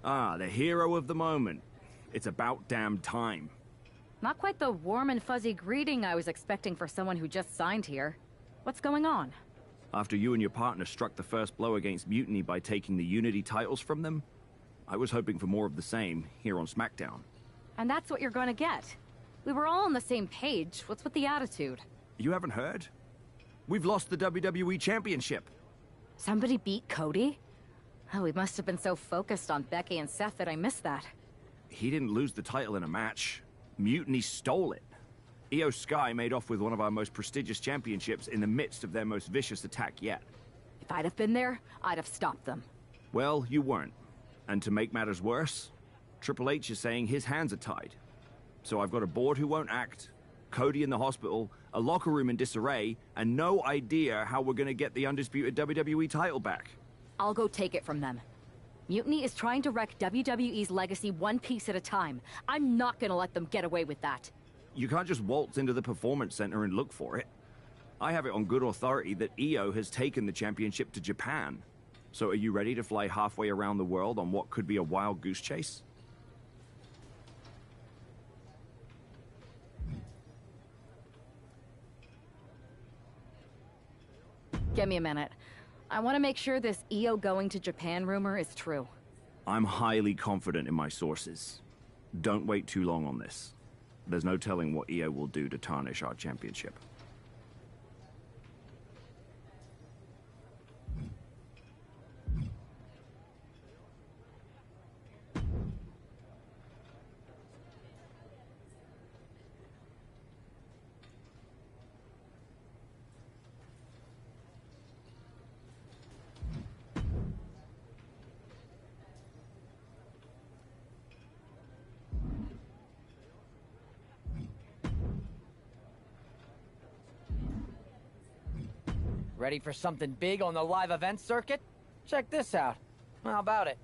Ah, the hero of the moment. It's about damn time. Not quite the warm and fuzzy greeting I was expecting for someone who just signed here. What's going on? After you and your partner struck the first blow against Mutiny by taking the Unity titles from them, I was hoping for more of the same here on SmackDown. And that's what you're gonna get. We were all on the same page. What's with the attitude? You haven't heard? We've lost the WWE Championship. Somebody beat Cody? Oh, we must have been so focused on Becky and Seth that I missed that. He didn't lose the title in a match. Mutiny stole it. Io Sky made off with one of our most prestigious championships in the midst of their most vicious attack yet. If I'd have been there, I'd have stopped them. Well, you weren't. And to make matters worse, Triple H is saying his hands are tied. So I've got a board who won't act, Cody in the hospital, a locker room in disarray, and no idea how we're gonna get the undisputed WWE title back. I'll go take it from them. Mutiny is trying to wreck WWE's legacy one piece at a time. I'm not gonna let them get away with that. You can't just waltz into the Performance Center and look for it. I have it on good authority that Io has taken the championship to Japan. So are you ready to fly halfway around the world on what could be a wild goose chase? Give me a minute. I want to make sure this Io going to Japan rumor is true. I'm highly confident in my sources. Don't wait too long on this. There's no telling what Io will do to tarnish our championship. Ready for something big on the live event circuit? Check this out. How about it?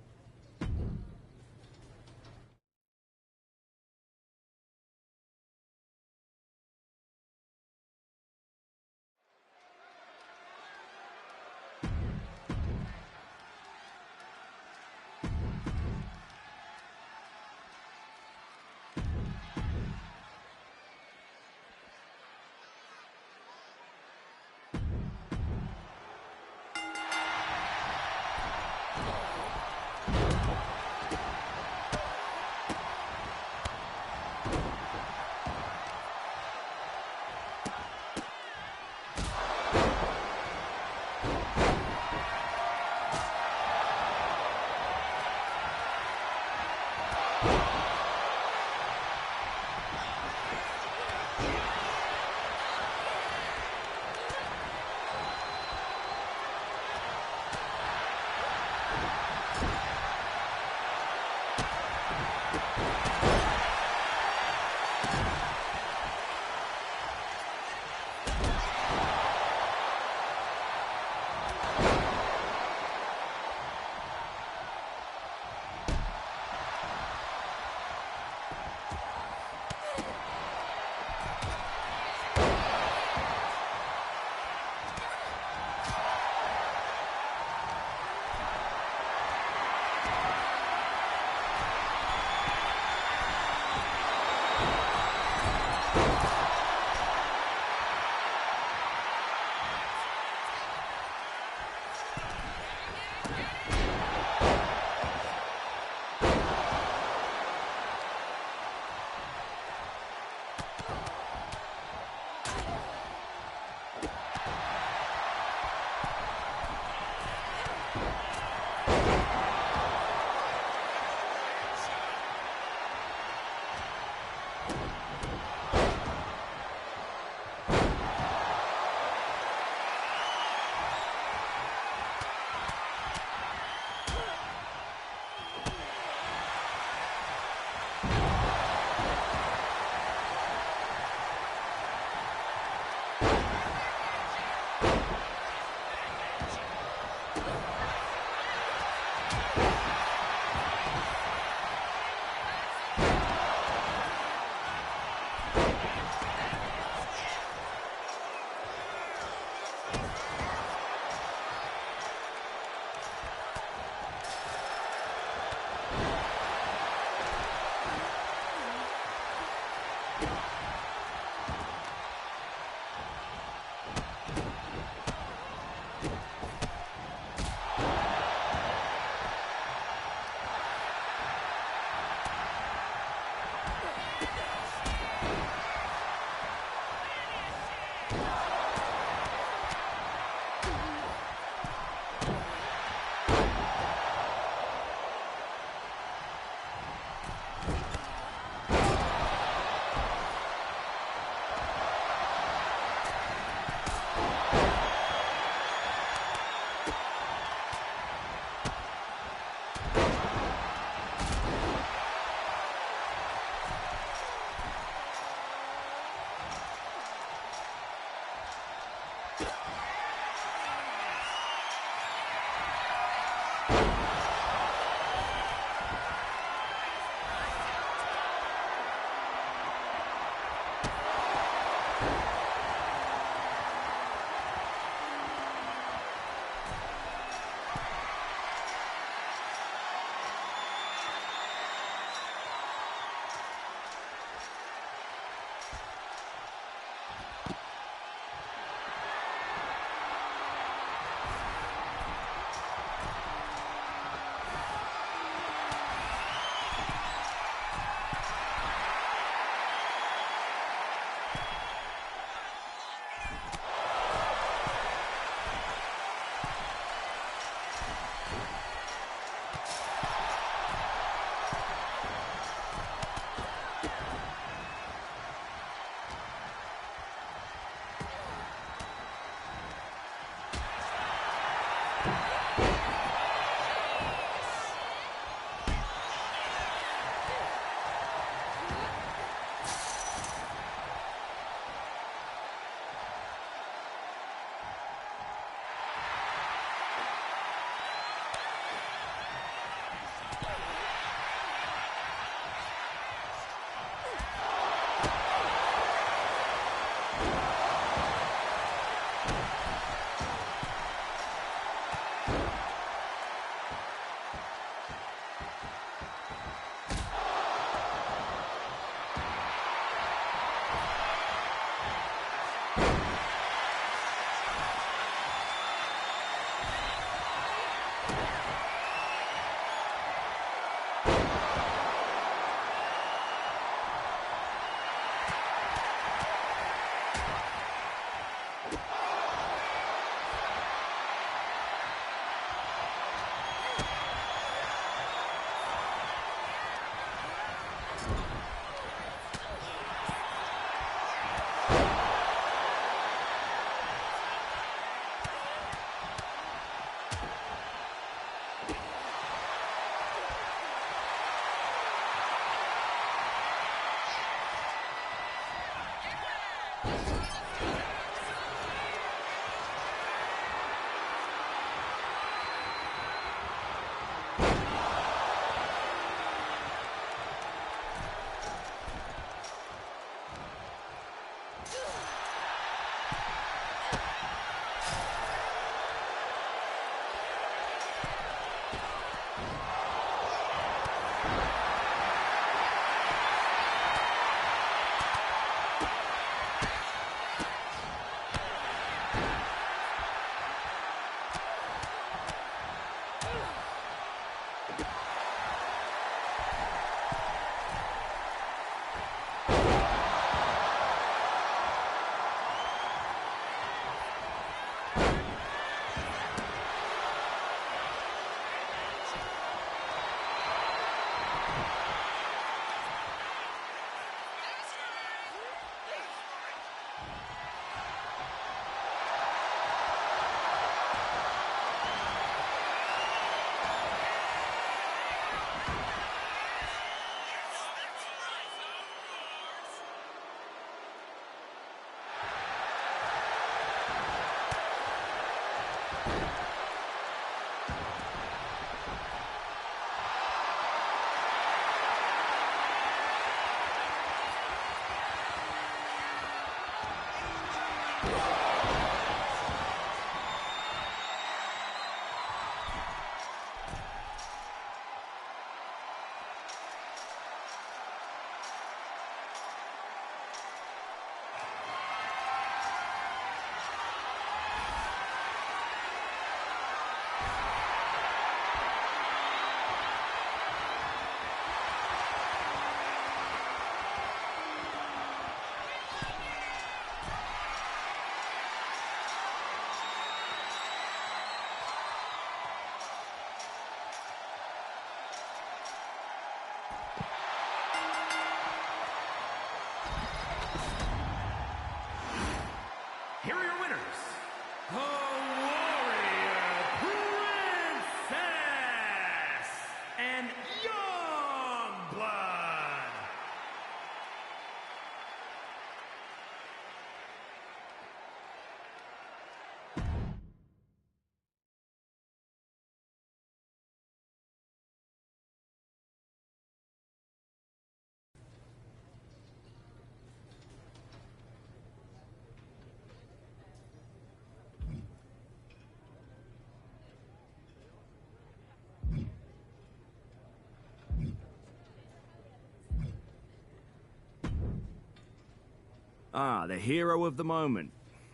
Ah, the hero of the moment.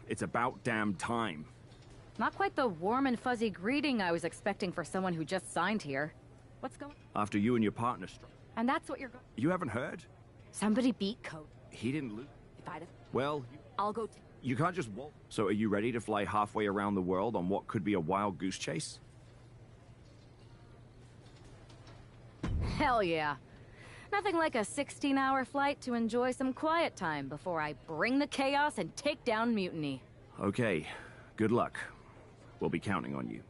It's about damn time. Not quite the warm and fuzzy greeting I was expecting for someone who just signed here. What's going on? After you and your partner struck. And that's what you're going. You haven't heard? Somebody beat Code. He didn't lose. If I'd have... Well, I'll go... you can't just walk. So are you ready to fly halfway around the world on what could be a wild goose chase? Hell yeah. Nothing like a 16-hour flight to enjoy some quiet time before I bring the chaos and take down Mutiny. Okay, good luck. We'll be counting on you.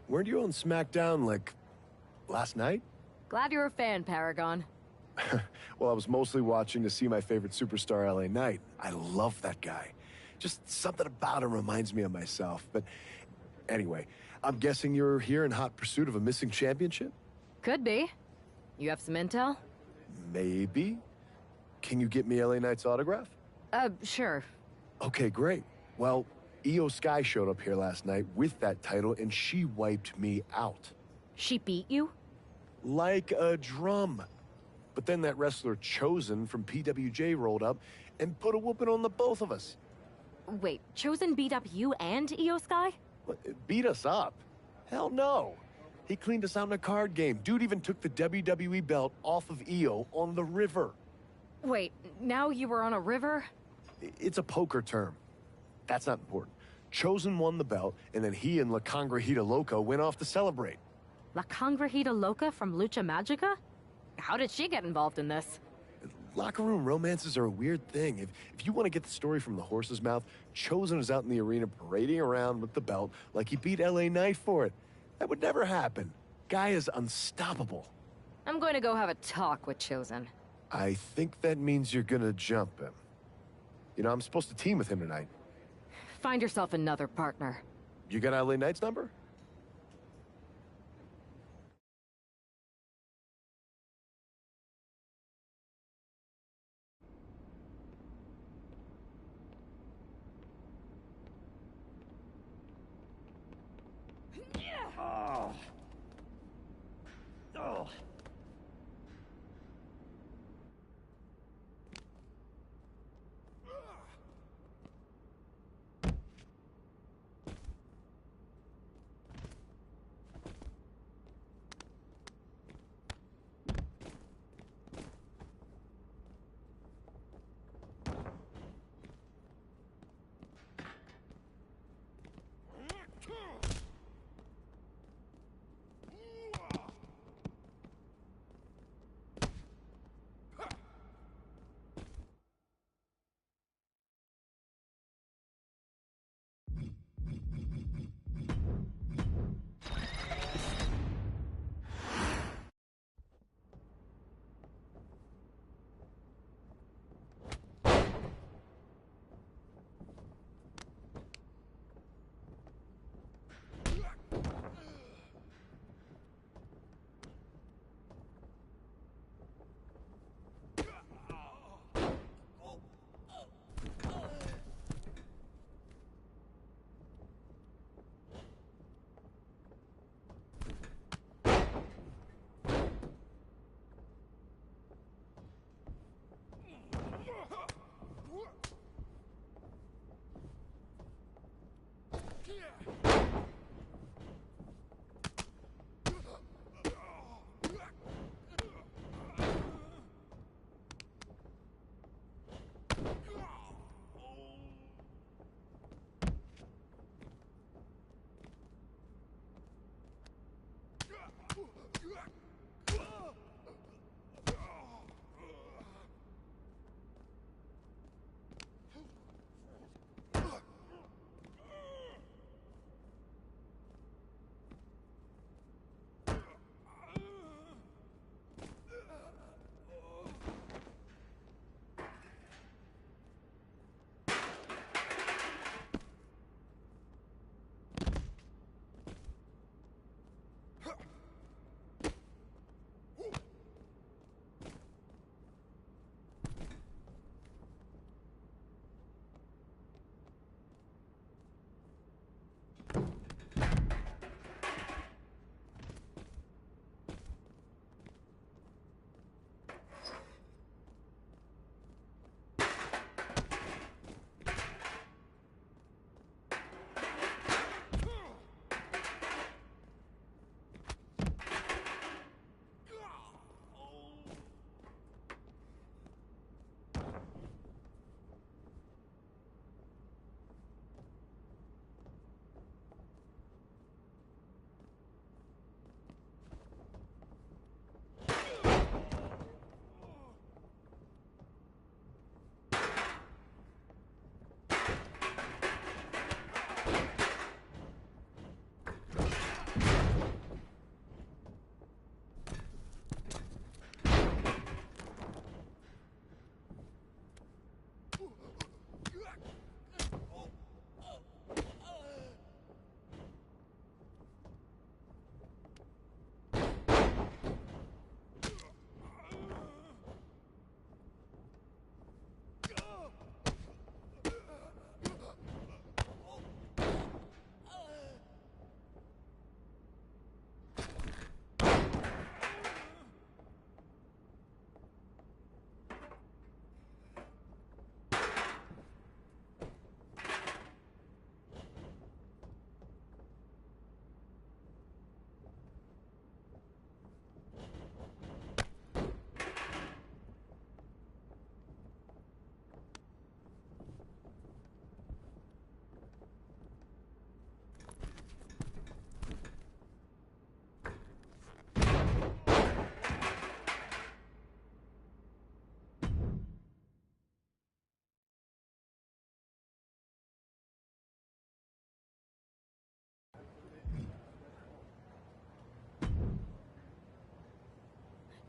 Weren't you on SmackDown, like, last night? Glad you're a fan, Paragon. Well, I was mostly watching to see my favorite superstar, LA Knight. I love that guy. Just something about him reminds me of myself. But anyway, I'm guessing you're here in hot pursuit of a missing championship? Could be. You have some intel? Maybe. Can you get me LA Knight's autograph? Sure. Okay, great. Well, Io Sky showed up here last night with that title, and she wiped me out. She beat you? Like a drum. But then that wrestler Chosen from PWJ rolled up and put a whooping on the both of us. Wait, Chosen beat up you and Io Sky? What, beat us up? Hell no. He cleaned us out in a card game. Dude even took the WWE belt off of Io on the river. Wait, now you were on a river? It's a poker term. That's not important. Chosen won the belt, and then he and La Congrejita Loca went off to celebrate. La Congrejita Loca from Lucha Magica? How did she get involved in this? Locker room romances are a weird thing. If you want to get the story from the horse's mouth, Chosen was out in the arena parading around with the belt like he beat LA Knight for it. That would never happen. Guy is unstoppable. I'm going to go have a talk with Chosen. I think that means you're gonna jump him. You know, I'm supposed to team with him tonight. Find yourself another partner. You got LA Knight's number? Oh. Oh.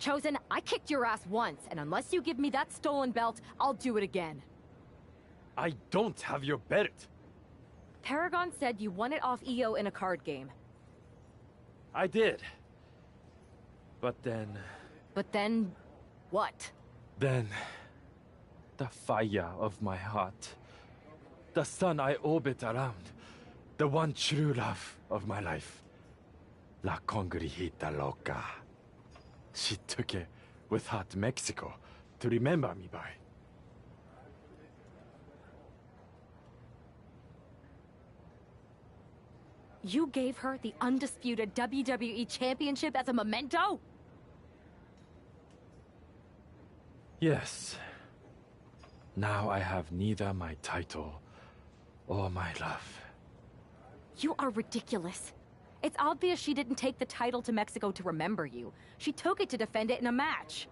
Chosen, I kicked your ass once, and unless you give me that stolen belt, I'll do it again. I don't have your belt. Paragon said you won it off EO in a card game. I did. But then... But then... what? Then... the fire of my heart. The sun I orbit around. The one true love of my life. La Congrijita Loca. She took it with her to Mexico to remember me by. You gave her the undisputed WWE Championship as a memento? Yes. Now I have neither my title or my love. You are ridiculous. It's obvious she didn't take the title to Mexico to remember you. She took it to defend it in a match.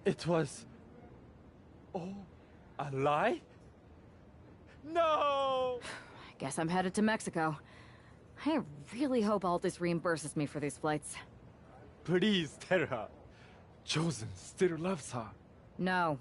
It was... oh, a lie? No! I guess I'm headed to Mexico. I really hope Aldous reimburses me for these flights. Please tell her. Chosen still loves her. No.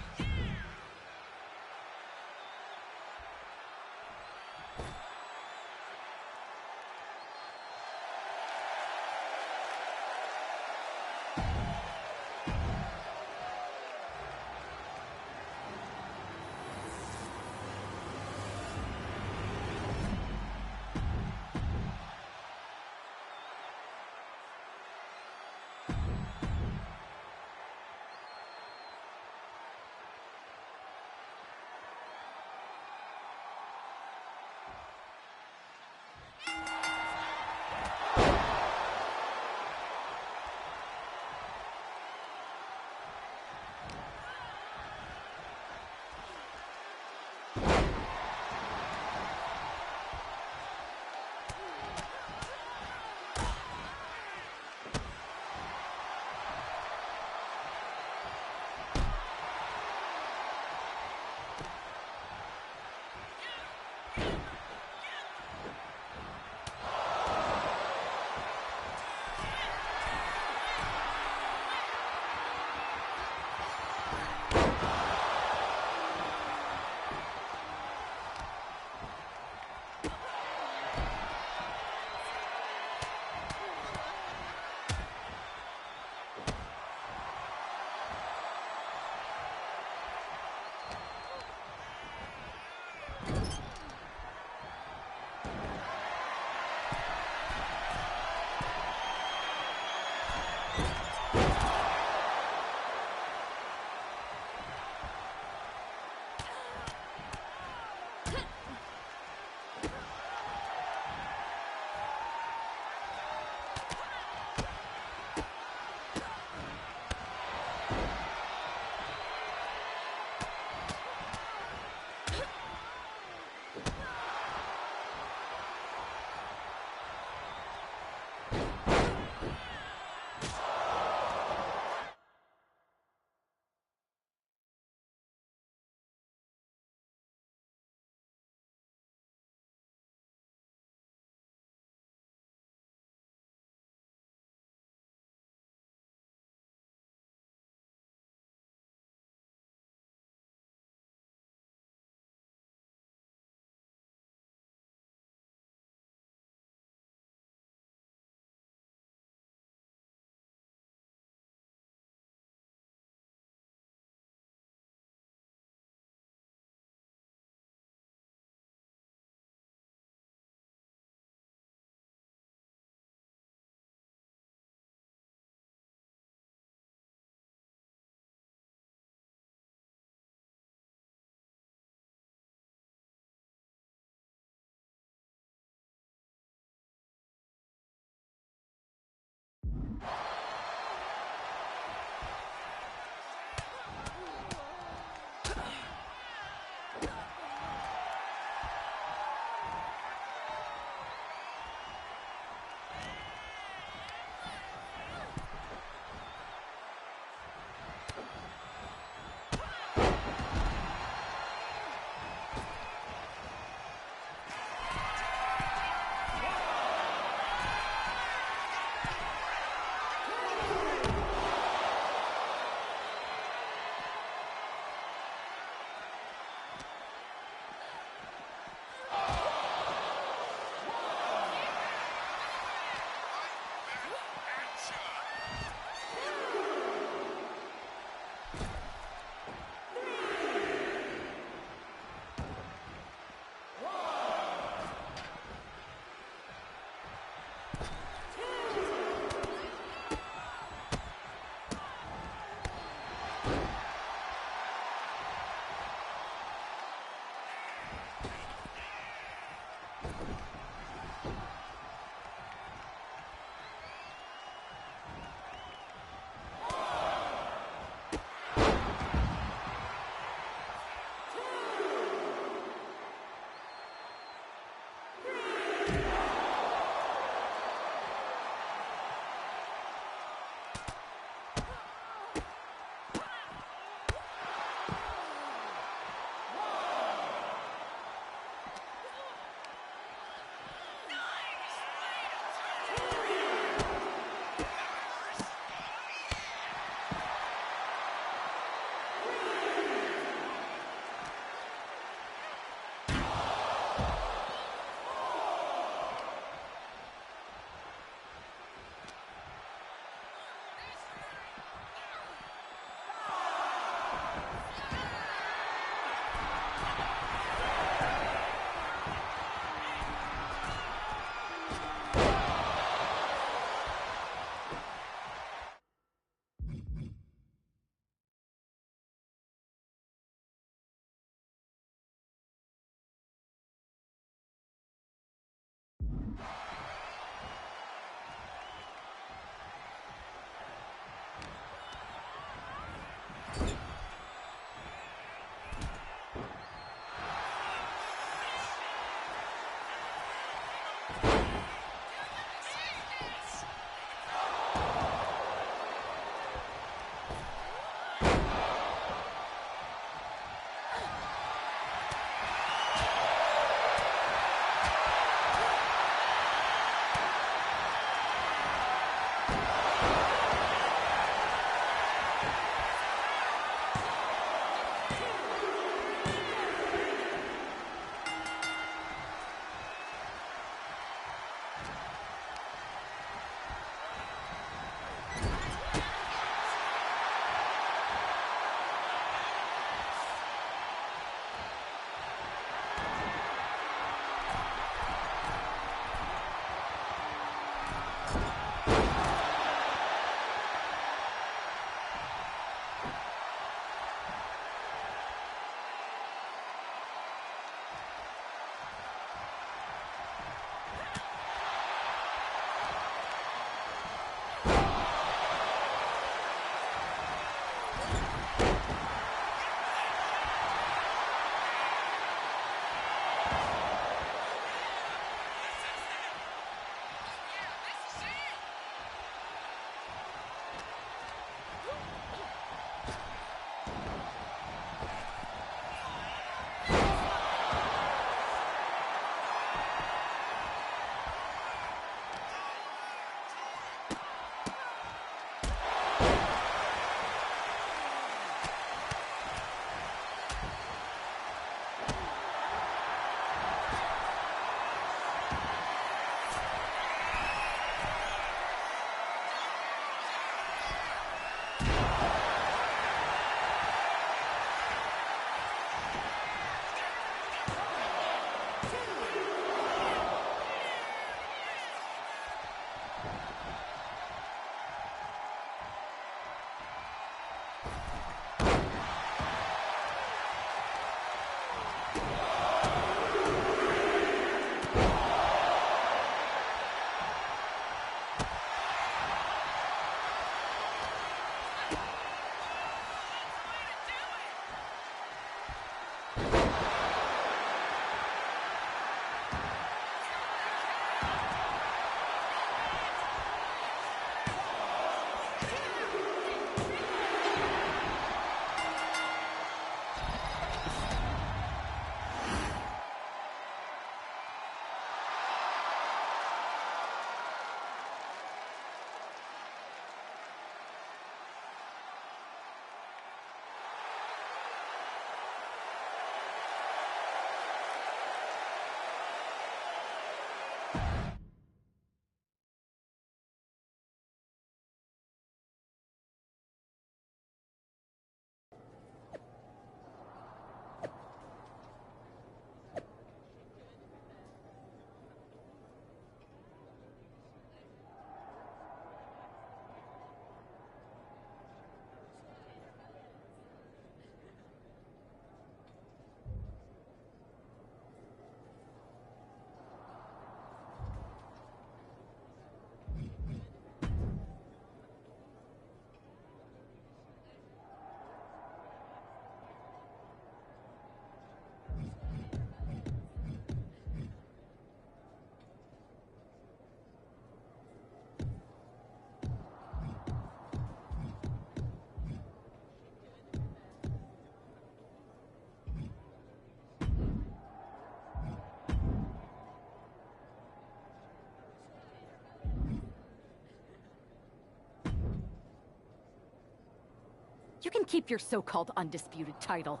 You can keep your so-called undisputed title.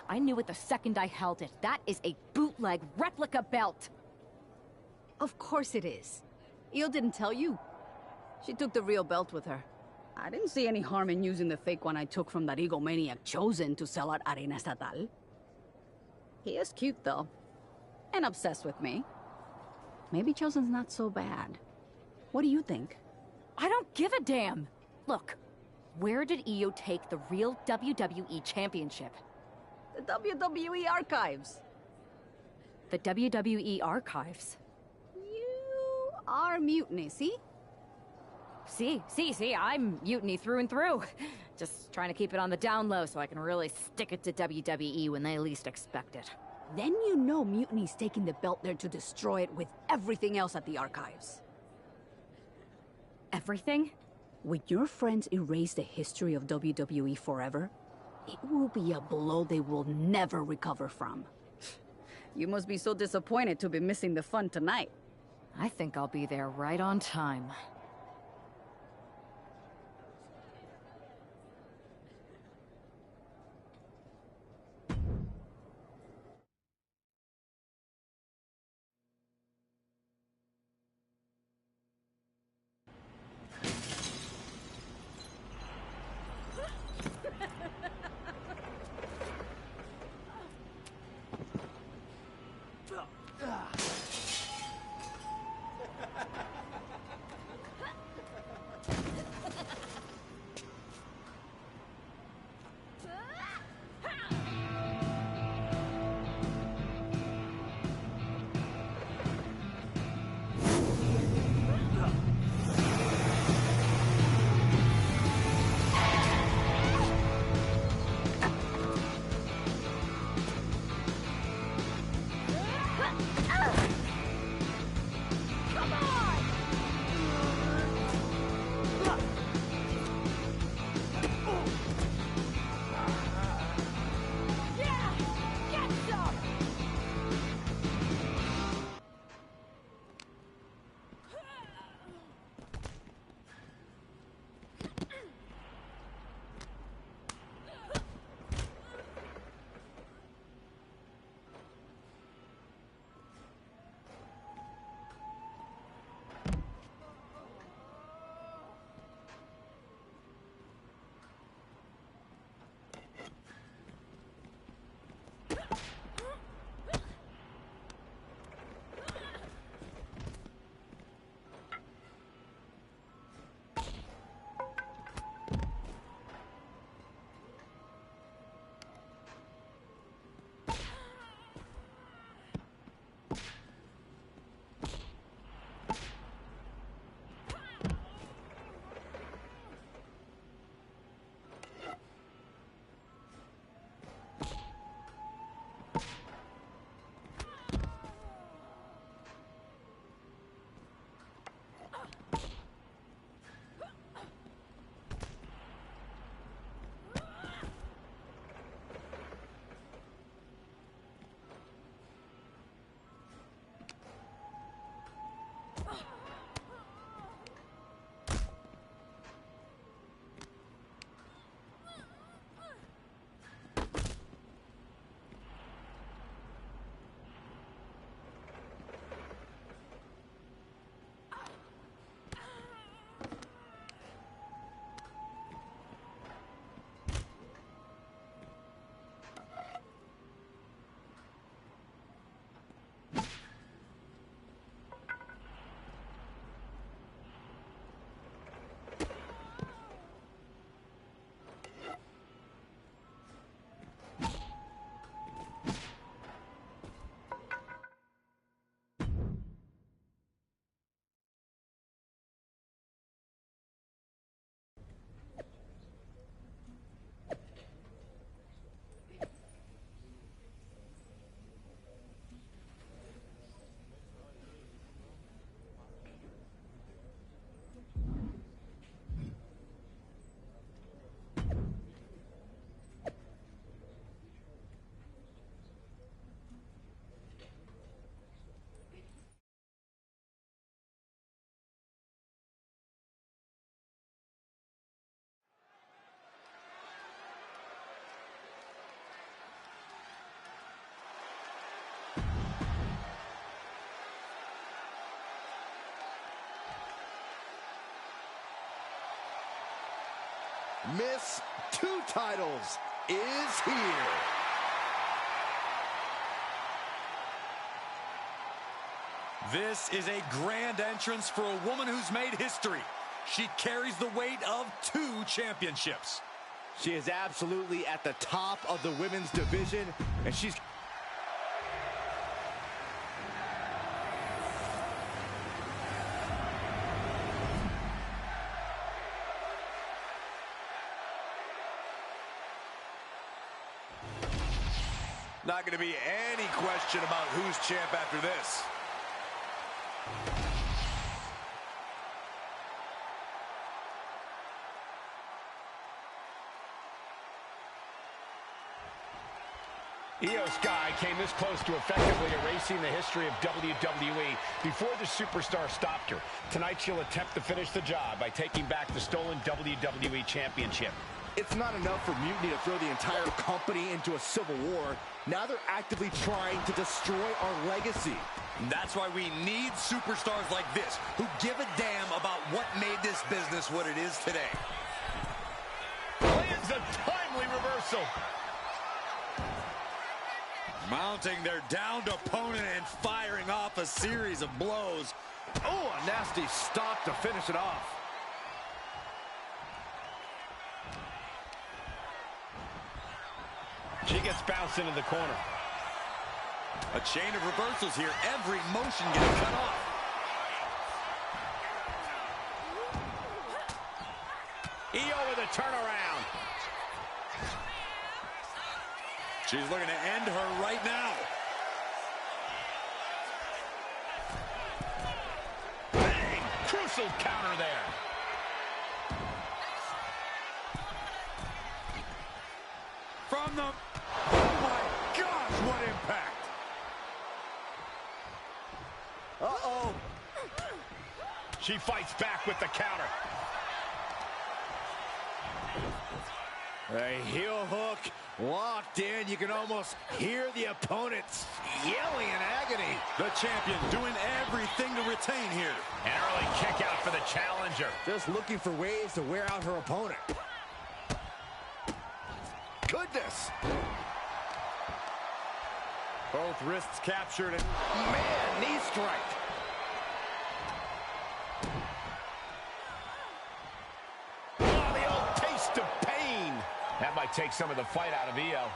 I knew it the second I held it. That is a bootleg replica belt. Of course it is. Io didn't tell you. She took the real belt with her. I didn't see any harm in using the fake one I took from that egomaniac Chosen to sell at Arena Estatal. He is cute, though. And obsessed with me. Maybe Chosen's not so bad. What do you think? I don't give a damn. Look, where did Io take the real WWE Championship? The WWE archives. The WWE Archives. You are Mutiny, see? See, I'm mutiny through and through. Just trying to keep it on the down low so I can really stick it to WWE when they least expect it. Then you know Mutiny's taking the belt there to destroy it with everything else at the archives. Everything? When your friends erase the history of WWE forever, it will be a blow they will never recover from. You must be so disappointed to be missing the fun tonight. I think I'll be there right on time. Miss Two Titles is here. This is a grand entrance for a woman who's made history. She carries the weight of 2 championships. She is absolutely at the top of the women's division, and she's... Not going to be any question about who's champ after this. Io Sky came this close to effectively erasing the history of WWE before the superstar stopped her. Tonight she'll attempt to finish the job by taking back the stolen WWE Championship. It's not enough for Mutiny to throw the entire company into a civil war. Now they're actively trying to destroy our legacy. That's why we need superstars like this, who give a damn about what made this business what it is today. Lands a timely reversal. Mounting their downed opponent and firing off a series of blows. Oh, a nasty stop to finish it off. She gets bounced into the corner. A chain of reversals here. Every motion getting cut off. Io with a turnaround. She's looking to end her right now. Bang! Crucial counter there. From the... Oh my gosh, what impact! Uh-oh. She fights back with the counter. A heel hook locked in. You can almost hear the opponents yelling in agony. The champion doing everything to retain here. An early kick out for the challenger. Just looking for ways to wear out her opponent. Goodness. Both wrists captured and... Man, knee strike. Oh, the old taste of pain. That might take some of the fight out of Io.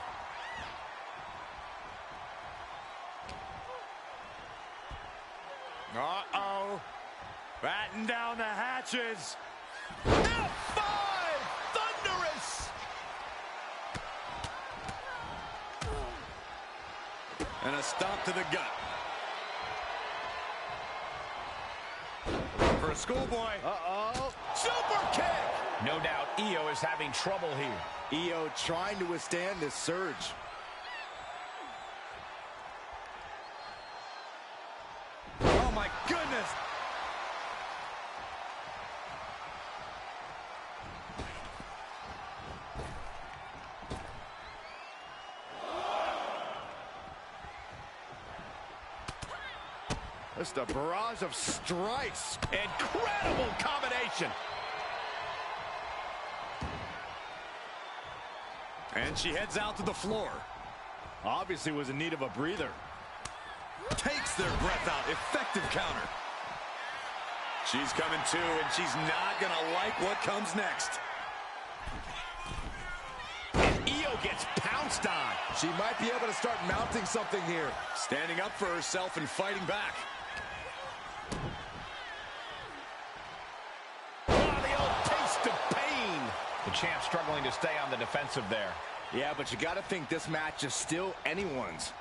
Uh-oh. Batten down the hatches. F5! Thunderous! And a stomp to the gut. For a schoolboy. Uh-oh. Super kick! No doubt Io is having trouble here. Io trying to withstand this surge. Oh my goodness! Just a barrage of strikes. Incredible combination. And she heads out to the floor. Obviously was in need of a breather. Takes their breath out. Effective counter. She's coming to, and she's not going to like what comes next. And Io gets pounced on. She might be able to start mounting something here. Standing up for herself and fighting back. Oh, the old taste of pain. The champ struggling to stay on the defensive there. Yeah, but you got to think this match is still anyone's.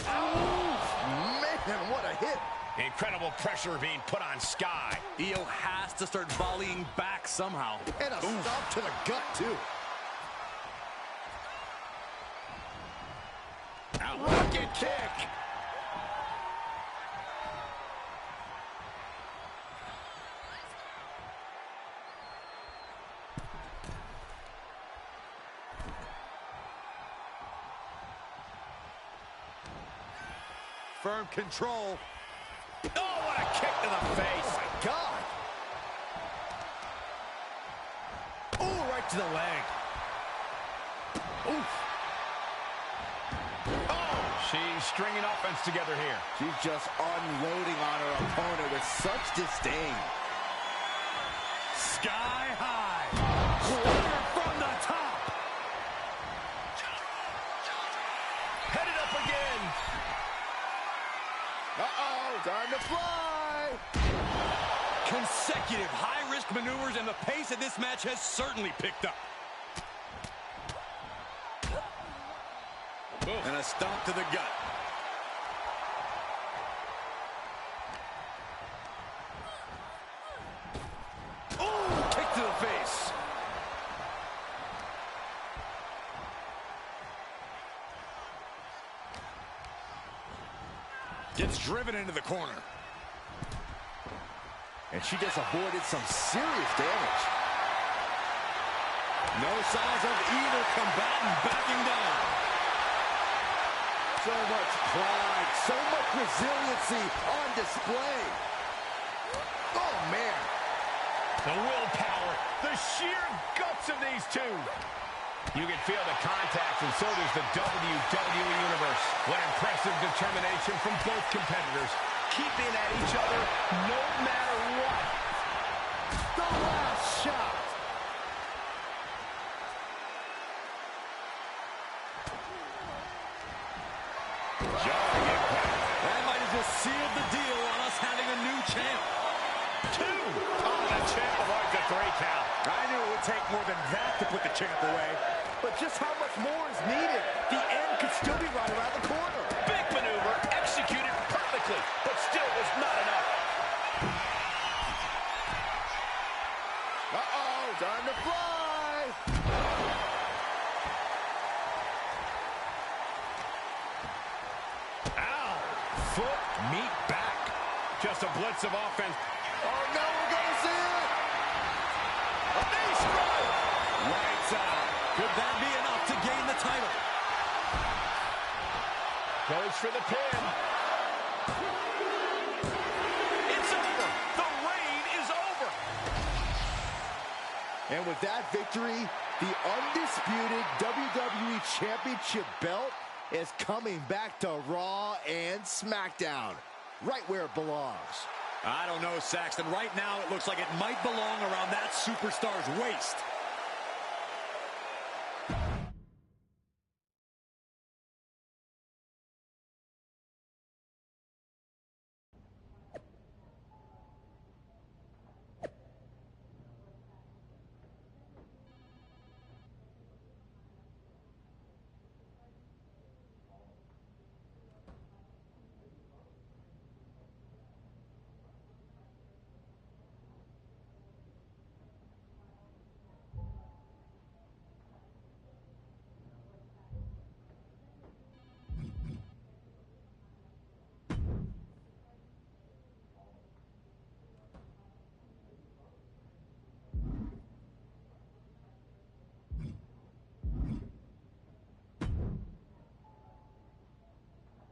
Oh, man, what a hit. Incredible pressure being put on Sky. Io has to start volleying back somehow. And a stop to the gut, too. Rocket kick. Firm control. Oh, what a kick to the face. Oh, my God. kick to the leg. Oof. Oh! She's stringing offense together here. She's just unloading on her opponent with such disdain. Sky high. Stunner from the top. Headed up again. Uh-oh, time to fly. Consecutive high-risk maneuvers, and the pace of this match has certainly picked up. And a stomp to the gut. Oh, kick to the face. Gets driven into the corner. And she just avoided some serious damage. No signs of either combatant backing down. So much pride, so much resiliency on display. Oh, man. The willpower, the sheer guts of these two. You can feel the contact, and so does the WWE Universe. What impressive determination from both competitors, keeping at each other no matter what. The last shot. Jarring impact. That might have just sealed the deal on us having a new champ. 2. Oh, the champ avoids a 3 count. I knew it would take more than that to put the champ away. But just how much more is needed? The end could still be right around the corner. Big maneuver, executed perfectly, but still was not enough. Uh-oh, time to fly. Ow! Foot, meet back. Just a blitz of offense. Oh, no, we're going to see it. A knee strike. Right side. Could that be enough to gain the title? Goes for the pin. It's over. The reign is over. And with that victory, the undisputed WWE Championship belt is coming back to Raw and SmackDown, right where it belongs. I don't know, Saxton. Right now, it looks like it might belong around that superstar's waist.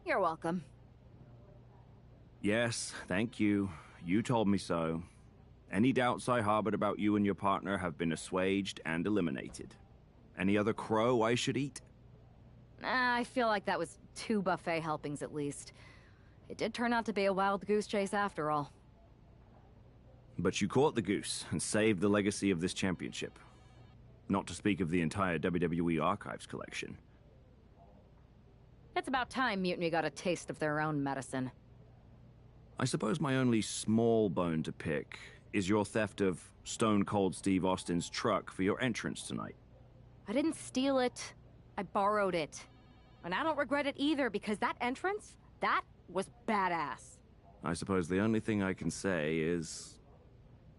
You're welcome. Yes, thank you. You told me so. Any doubts I harbored about you and your partner have been assuaged and eliminated. Any other crow I should eat? I feel like that was 2 buffet helpings at least. It did turn out to be a wild goose chase after all. But you caught the goose and saved the legacy of this championship. Not to speak of the entire WWE Archives collection. It's about time Mutiny got a taste of their own medicine. I suppose my only small bone to pick is your theft of Stone Cold Steve Austin's truck for your entrance tonight. I didn't steal it. I borrowed it. And I don't regret it either, because that entrance, that was badass. I suppose the only thing I can say is...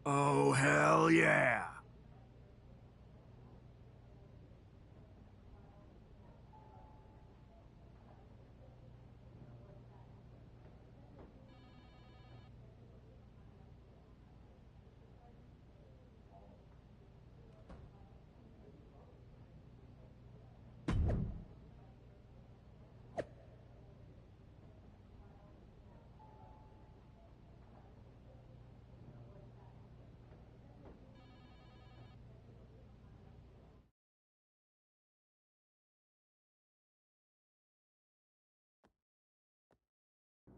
oh, hell yeah!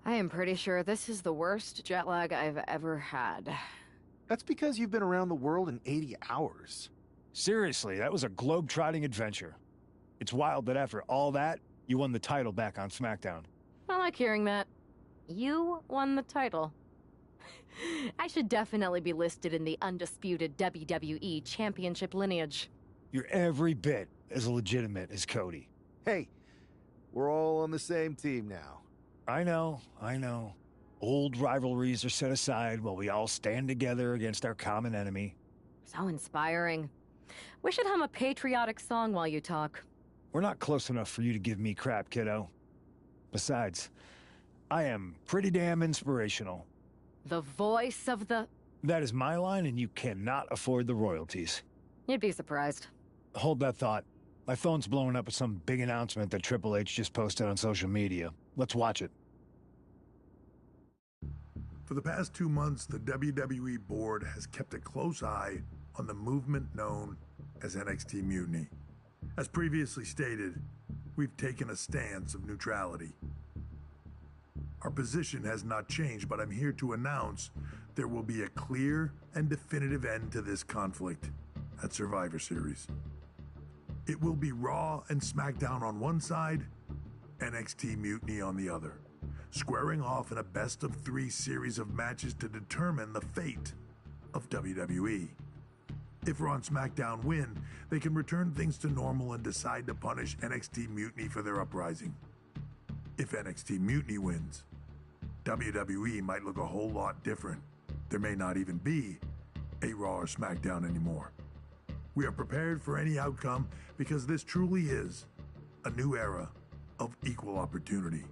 I am pretty sure this is the worst jet lag I've ever had. That's because you've been around the world in 80 hours. Seriously, that was a globe-trotting adventure. It's wild that after all that, you won the title back on SmackDown. I like hearing that. You won the title. I should definitely be listed in the undisputed WWE Championship lineage. You're every bit as legitimate as Cody. Hey, we're all on the same team now. I know. Old rivalries are set aside while we all stand together against our common enemy. So inspiring. We should hum a patriotic song while you talk. We're not close enough for you to give me crap, kiddo. Besides, I am pretty damn inspirational. The voice of the... That is my line, and you cannot afford the royalties. You'd be surprised. Hold that thought. My phone's blowing up with some big announcement that Triple H just posted on social media. Let's watch it. For the past 2 months, the WWE board has kept a close eye on the movement known as NXT Mutiny. As previously stated, we've taken a stance of neutrality. Our position has not changed, but I'm here to announce there will be a clear and definitive end to this conflict at Survivor Series. It will be Raw and SmackDown on one side, NXT Mutiny on the other, squaring off in a best-of-3 series of matches to determine the fate of WWE. If Raw and SmackDown win, they can return things to normal and decide to punish NXT Mutiny for their uprising. If NXT Mutiny wins, WWE might look a whole lot different. There may not even be a Raw or SmackDown anymore. We are prepared for any outcome because this truly is a new era of equal opportunity.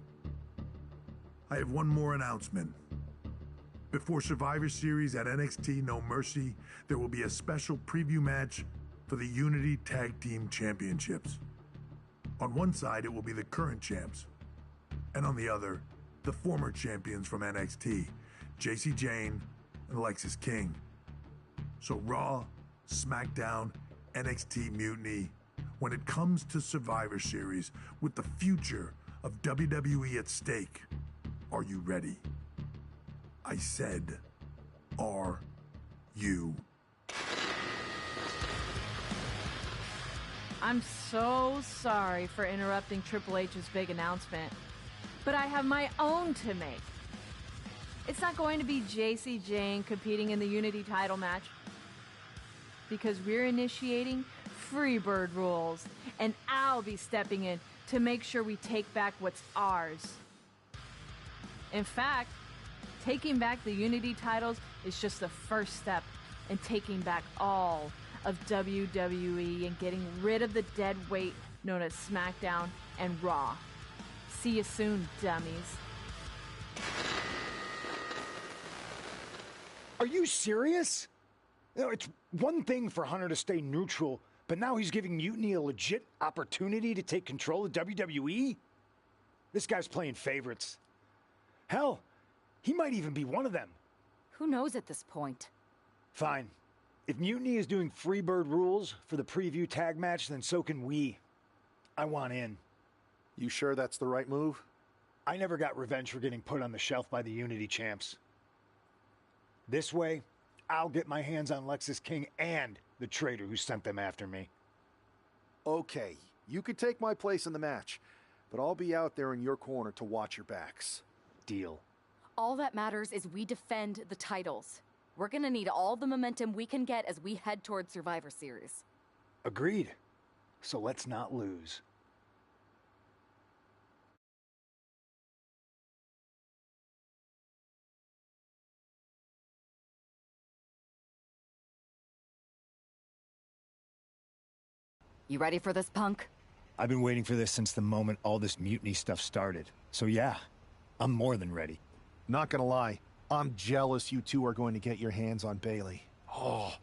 I have one more announcement. Before Survivor Series at NXT No Mercy, there will be a special preview match for the Unity Tag Team Championships. On one side, it will be the current champs, and on the other, the former champions from NXT, JC Jane and Alexis King. So Raw, SmackDown, NXT Mutiny, when it comes to Survivor Series, with the future of WWE at stake, are you ready? I said, are you? I'm so sorry for interrupting Triple H's big announcement, but I have my own to make. It's not going to be JC Jane competing in the Unity title match, because we're initiating Freebird rules, and I'll be stepping in to make sure we take back what's ours. In fact, taking back the Unity titles is just the first step in taking back all of WWE and getting rid of the dead weight known as SmackDown and Raw. See you soon, dummies. Are you serious? You know, it's one thing for Hunter to stay neutral, but now he's giving Mutiny a legit opportunity to take control of WWE? This guy's playing favorites. Hell, he might even be one of them. Who knows at this point? Fine. If Mutiny is doing Freebird rules for the preview tag match, then so can we. I want in. You sure that's the right move? I never got revenge for getting put on the shelf by the Unity champs. This way, I'll get my hands on Lexis King and the traitor who sent them after me. Okay, you could take my place in the match, but I'll be out there in your corner to watch your backs. Deal. All that matters is we defend the titles. We're gonna need all the momentum we can get as we head towards Survivor Series. Agreed. So let's not lose. You ready for this, punk? I've been waiting for this since the moment all this Mutiny stuff started. So yeah, I'm more than ready. Not gonna lie, I'm jealous you two are going to get your hands on Bayley. Oh,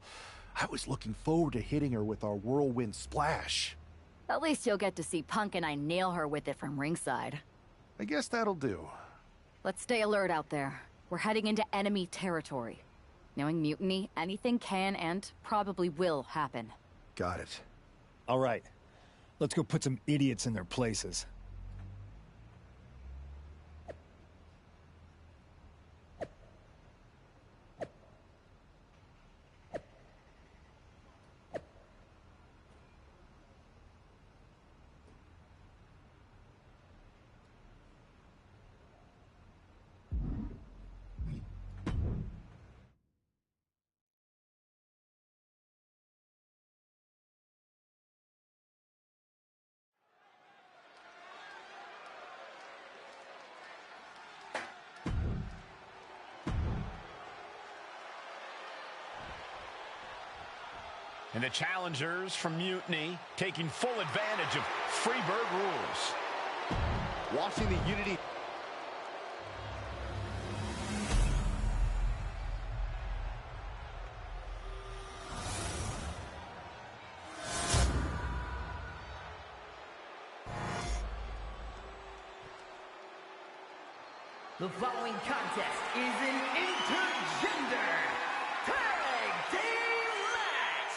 I was looking forward to hitting her with our whirlwind splash. At least you'll get to see Punk and I nail her with it from ringside. I guess that'll do. Let's stay alert out there. We're heading into enemy territory. Knowing Mutiny, anything can and probably will happen. Got it. All right, let's go put some idiots in their places. And the challengers from Mutiny taking full advantage of Freebird rules. Watching the Unity. The following contest is an intergender tag team match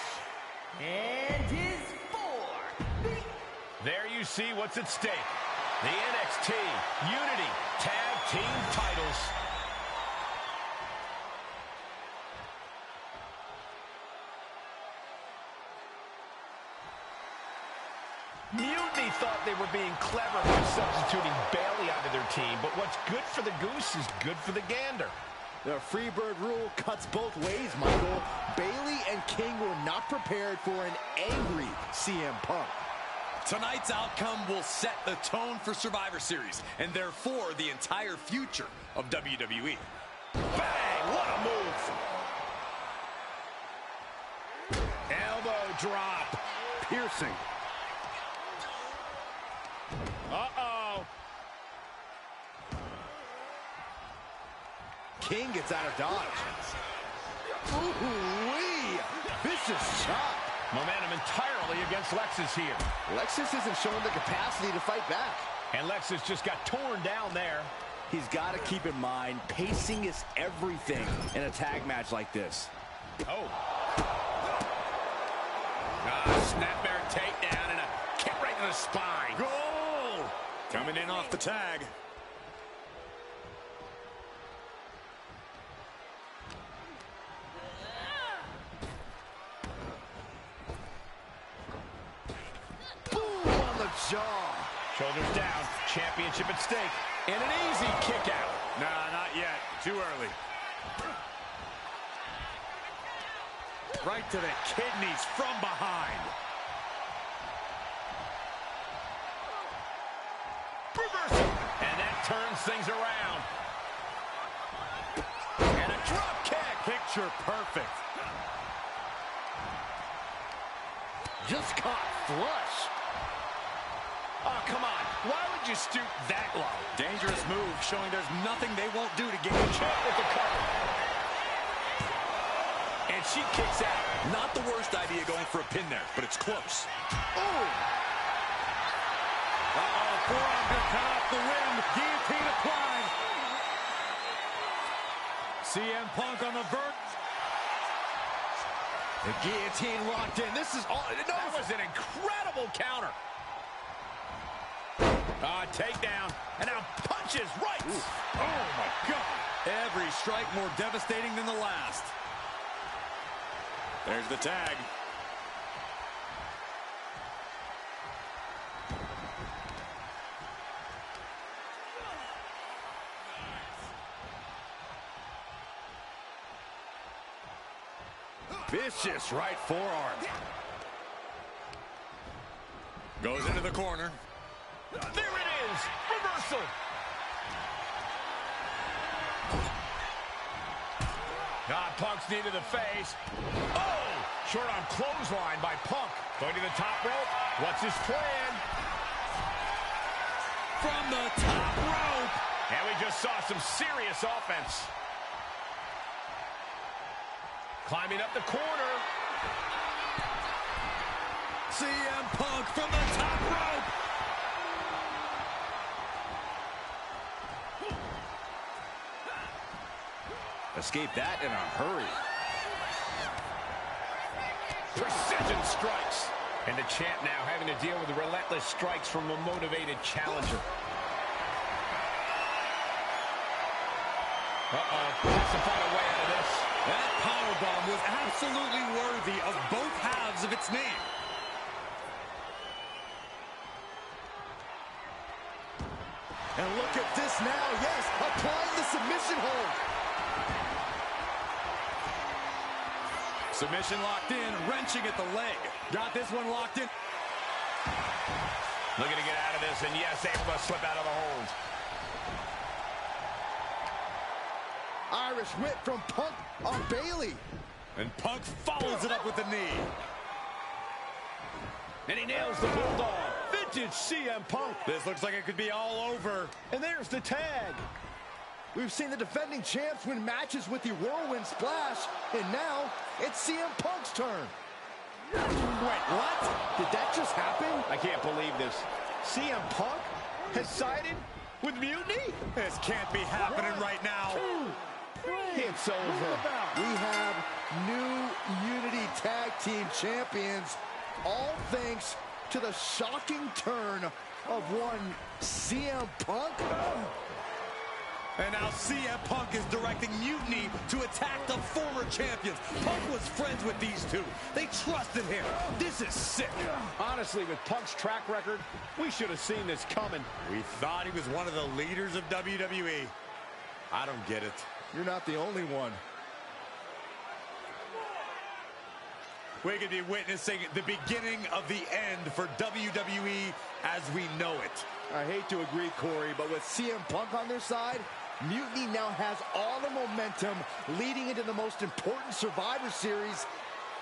and is for the... There you see what's at stake. The NXT Unity Tag Team titles. Mutiny thought they were being clever by substituting Bayley onto their team, but what's good for the goose is good for the gander. The Freebird rule cuts both ways, Michael. Bayley and King were not prepared for an angry CM Punk. Tonight's outcome will set the tone for Survivor Series, and therefore the entire future of WWE. Bang! What a move! Elbow drop. Piercing. Uh-oh. King gets out of dodge. Ooh-wee! Vicious chop. Momentum entirely against Lexus here. Lexus isn't showing the capacity to fight back. And Lexus just got torn down there. He's got to keep in mind, pacing is everything in a tag match like this. Oh. Snapmare takedown and a kick right to the spine. Goal! Coming in off the tag. Jaw. Shoulders down. Championship at stake. And an easy kick out. Nah, not yet. Too early. Right to the kidneys from behind. Reversal. And that turns things around. And a drop kick. Picture perfect. Just caught flush. Oh, come on. Why would you stoop that low? Dangerous move, showing there's nothing they won't do to get you. Champ with the cover. And she kicks out. Not the worst idea going for a pin there, but it's close. Oh! Uh-oh, forearm gonna cut off the wind. Guillotine applied. CM Punk on the verge. The guillotine locked in. This is all. No, that was an incredible counter. Takedown, and now punches right. Oof. Oh, my God. Every strike more devastating than the last. There's the tag. Vicious right forearm. Goes into the corner. There it is! Reversal! Punk's knee to the face. Oh! Short arm clothesline by Punk. Going to the top rope. What's his plan? From the top rope! And we just saw some serious offense. Climbing up the corner. CM Punk from the top rope! Escape that in a hurry. Precision strikes. And the champ now having to deal with the relentless strikes from a motivated challenger. Has to find a way out of this. That powerbomb was absolutely worthy of both halves of its name. And look at this now, yes, applying the submission hold. Submission locked in, wrenching at the leg. Got this one locked in. Looking to get out of this, and yes, able to slip out of the hold. Irish whip from Punk on Bayley. And Punk follows it up with the knee. And he nails the Bulldog. Vintage CM Punk. This looks like it could be all over. And there's the tag. We've seen the defending champs win matches with the Whirlwind Splash, and now it's CM Punk's turn. Wait, what? Did that just happen? I can't believe this. CM Punk has sided with Mutiny? This can't be happening right now. It's over. We have new Unity Tag Team Champions, all thanks to the shocking turn of one CM Punk. And now CM Punk is directing Mutiny to attack the former champions. Punk was friends with these two. They trusted him. This is sick. Honestly, with Punk's track record, we should have seen this coming. We thought he was one of the leaders of WWE. I don't get it. You're not the only one. We could be witnessing the beginning of the end for WWE as we know it. I hate to agree, Corey, but with CM Punk on their side, Mutiny now has all the momentum leading into the most important Survivor Series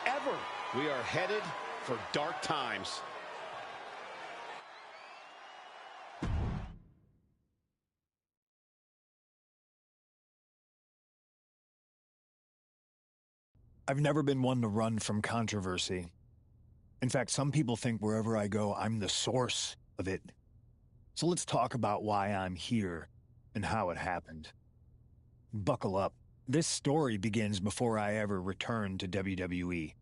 ever. We are headed for dark times. I've never been one to run from controversy. In fact, some people think wherever I go, I'm the source of it. So let's talk about why I'm here and how it happened. Buckle up. This story begins before I ever returned to WWE.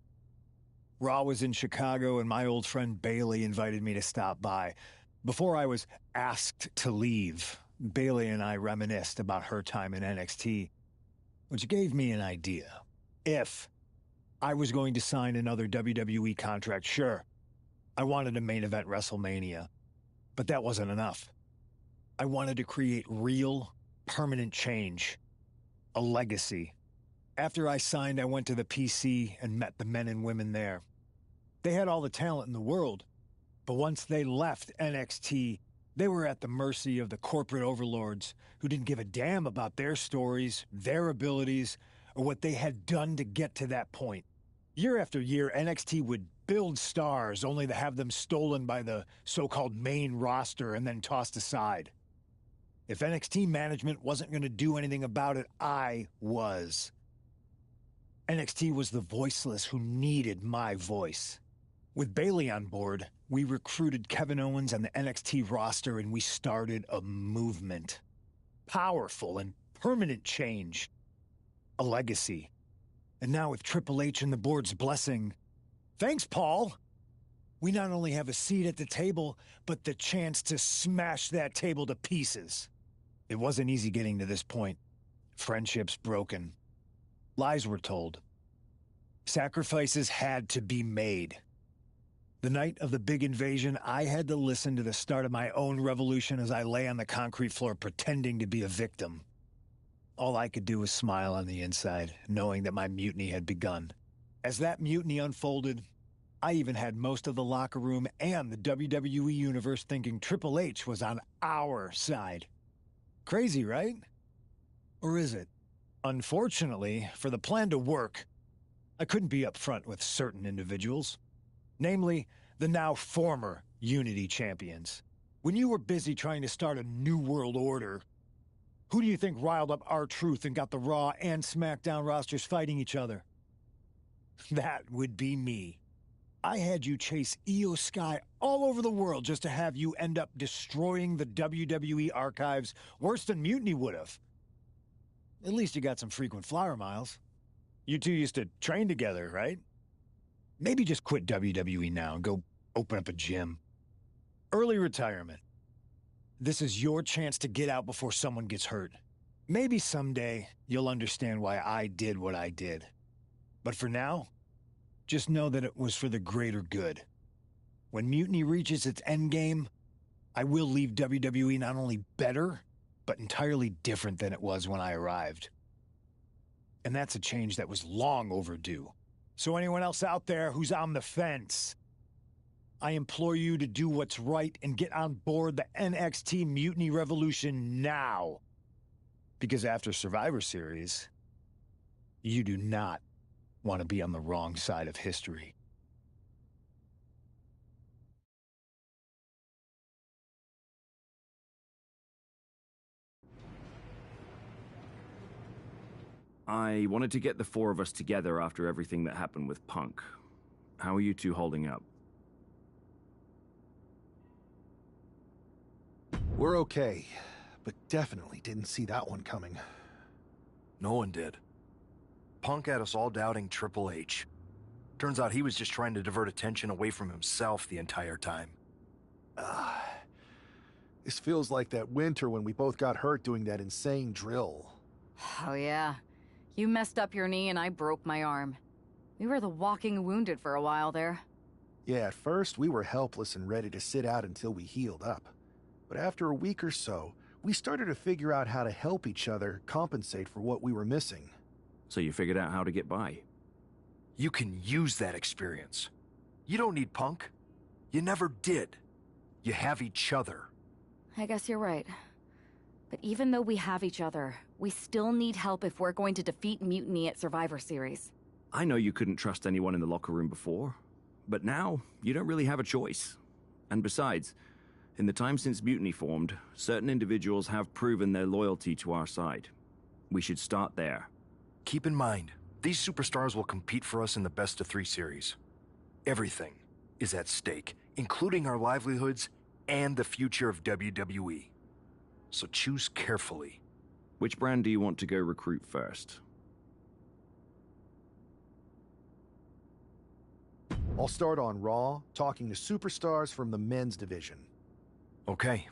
Raw was in Chicago and my old friend Bayley invited me to stop by. Before I was asked to leave, Bayley and I reminisced about her time in NXT, which gave me an idea. If I was going to sign another WWE contract, sure, I wanted to main event WrestleMania, but that wasn't enough. I wanted to create real, permanent change, a legacy. After I signed, I went to the PC and met the men and women there. They had all the talent in the world, but once they left NXT, they were at the mercy of the corporate overlords who didn't give a damn about their stories, their abilities, or what they had done to get to that point. Year after year, NXT would build stars only to have them stolen by the so-called main roster and then tossed aside. If NXT management wasn't going to do anything about it, I was. NXT was the voiceless who needed my voice. With Bayley on board, we recruited Kevin Owens and the NXT roster and we started a movement. Powerful and permanent change. A legacy. And now with Triple H and the board's blessing, thanks, Paul! We not only have a seat at the table, but the chance to smash that table to pieces. It wasn't easy getting to this point. Friendships broken. Lies were told. Sacrifices had to be made. The night of the big invasion, I had to listen to the start of my own revolution as I lay on the concrete floor pretending to be a victim. All I could do was smile on the inside, knowing that my mutiny had begun. As that mutiny unfolded, I even had most of the locker room and the WWE Universe thinking Triple H was on our side. Crazy, right? Or is it? Unfortunately, for the plan to work, I couldn't be upfront with certain individuals. Namely, the now former Unity champions. When you were busy trying to start a new world order, who do you think riled up R-Truth and got the Raw and SmackDown rosters fighting each other? That would be me. I had you chase Io Sky all over the world just to have you end up destroying the WWE archives worse than Mutiny would have. At least you got some frequent flyer miles. You two used to train together, right? Maybe just quit WWE now and go open up a gym. Early retirement. This is your chance to get out before someone gets hurt. Maybe someday you'll understand why I did what I did. But for now, just know that it was for the greater good. When Mutiny reaches its endgame, I will leave WWE not only better, but entirely different than it was when I arrived. And that's a change that was long overdue. So anyone else out there who's on the fence, I implore you to do what's right and get on board the NXT Mutiny Revolution now. Because after Survivor Series, you do not want to be on the wrong side of history. I wanted to get the four of us together after everything that happened with Punk. How are you two holding up? We're okay, but definitely didn't see that one coming. No one did. Punk had us all doubting Triple H. Turns out he was just trying to divert attention away from himself the entire time. This feels like that winter when we both got hurt doing that insane drill. Oh yeah. You messed up your knee and I broke my arm. We were the walking wounded for a while there. Yeah, at first we were helpless and ready to sit out until we healed up. But after a week or so, we started to figure out how to help each other compensate for what we were missing. So you figured out how to get by? You can use that experience. You don't need Punk. You never did. You have each other. I guess you're right. But even though we have each other, we still need help if we're going to defeat Mutiny at Survivor Series. I know you couldn't trust anyone in the locker room before, but now you don't really have a choice. And besides, in the time since Mutiny formed, certain individuals have proven their loyalty to our side. We should start there. Keep in mind, these superstars will compete for us in the best-of-3 series. Everything is at stake, including our livelihoods and the future of WWE. So choose carefully. Which brand do you want to go recruit first? I'll start on Raw, talking to superstars from the men's division. Okay.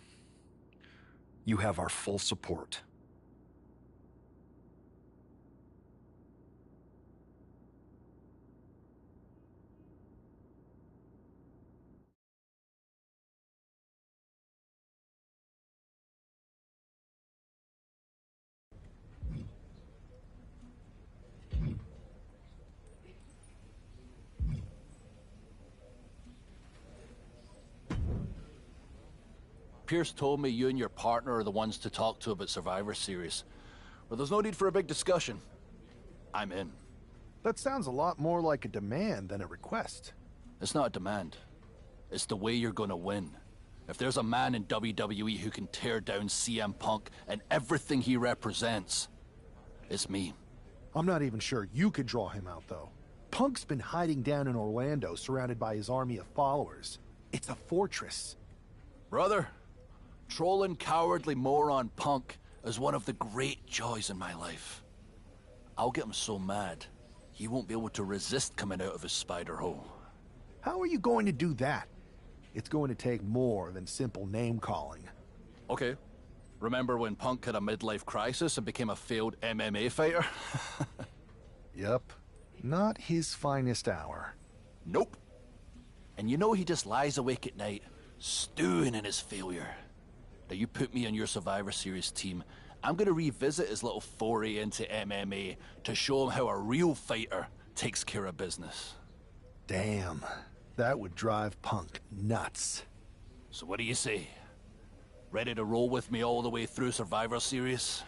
You have our full support. Pierce told me you and your partner are the ones to talk to about Survivor Series. Well, there's no need for a big discussion. I'm in. That sounds a lot more like a demand than a request. It's not a demand. It's the way you're gonna win. If there's a man in WWE who can tear down CM Punk and everything he represents, it's me. I'm not even sure you could draw him out, though. Punk's been hiding down in Orlando, surrounded by his army of followers. It's a fortress. Brother, trolling cowardly moron Punk is one of the great joys in my life. I'll get him so mad, he won't be able to resist coming out of his spider hole. How are you going to do that? It's going to take more than simple name-calling. Okay. Remember when Punk had a midlife crisis and became a failed MMA fighter? Yep. Not his finest hour. Nope. And you know he just lies awake at night, stewing in his failure. Now you put me on your Survivor Series team, I'm gonna revisit his little foray into MMA to show him how a real fighter takes care of business. Damn. That would drive Punk nuts. So what do you say? Ready to roll with me all the way through Survivor Series?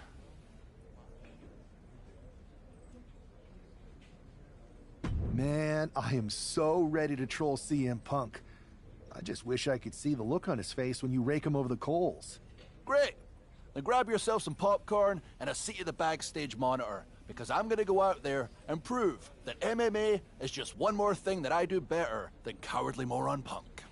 Man, I am so ready to troll CM Punk. I just wish I could see the look on his face when you rake him over the coals. Great! Then grab yourself some popcorn and a seat at the backstage monitor, because I'm gonna go out there and prove that MMA is just one more thing that I do better than cowardly moron Punk.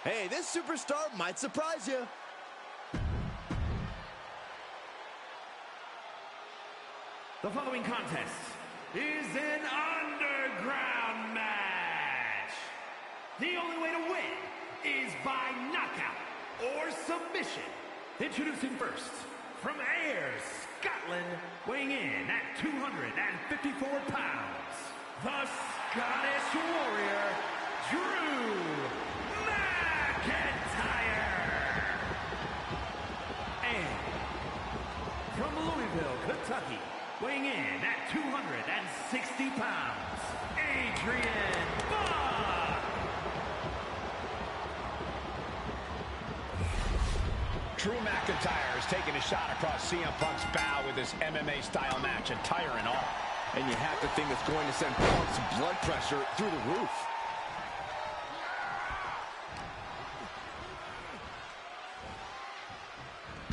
Hey, this superstar might surprise you. The following contest is an underground match. The only way to win is by knockout or submission. Introducing first, from Ayr, Scotland, weighing in at 254 pounds, the Scottish Warrior, Drew McIntyre. And from Louisville, Kentucky, weighing in at 260 pounds, Adrian Buck. Drew McIntyre is taking a shot across CM Punk's bow with this MMA-style match, attire and all. And you have to think it's going to send Punk's blood pressure through the roof.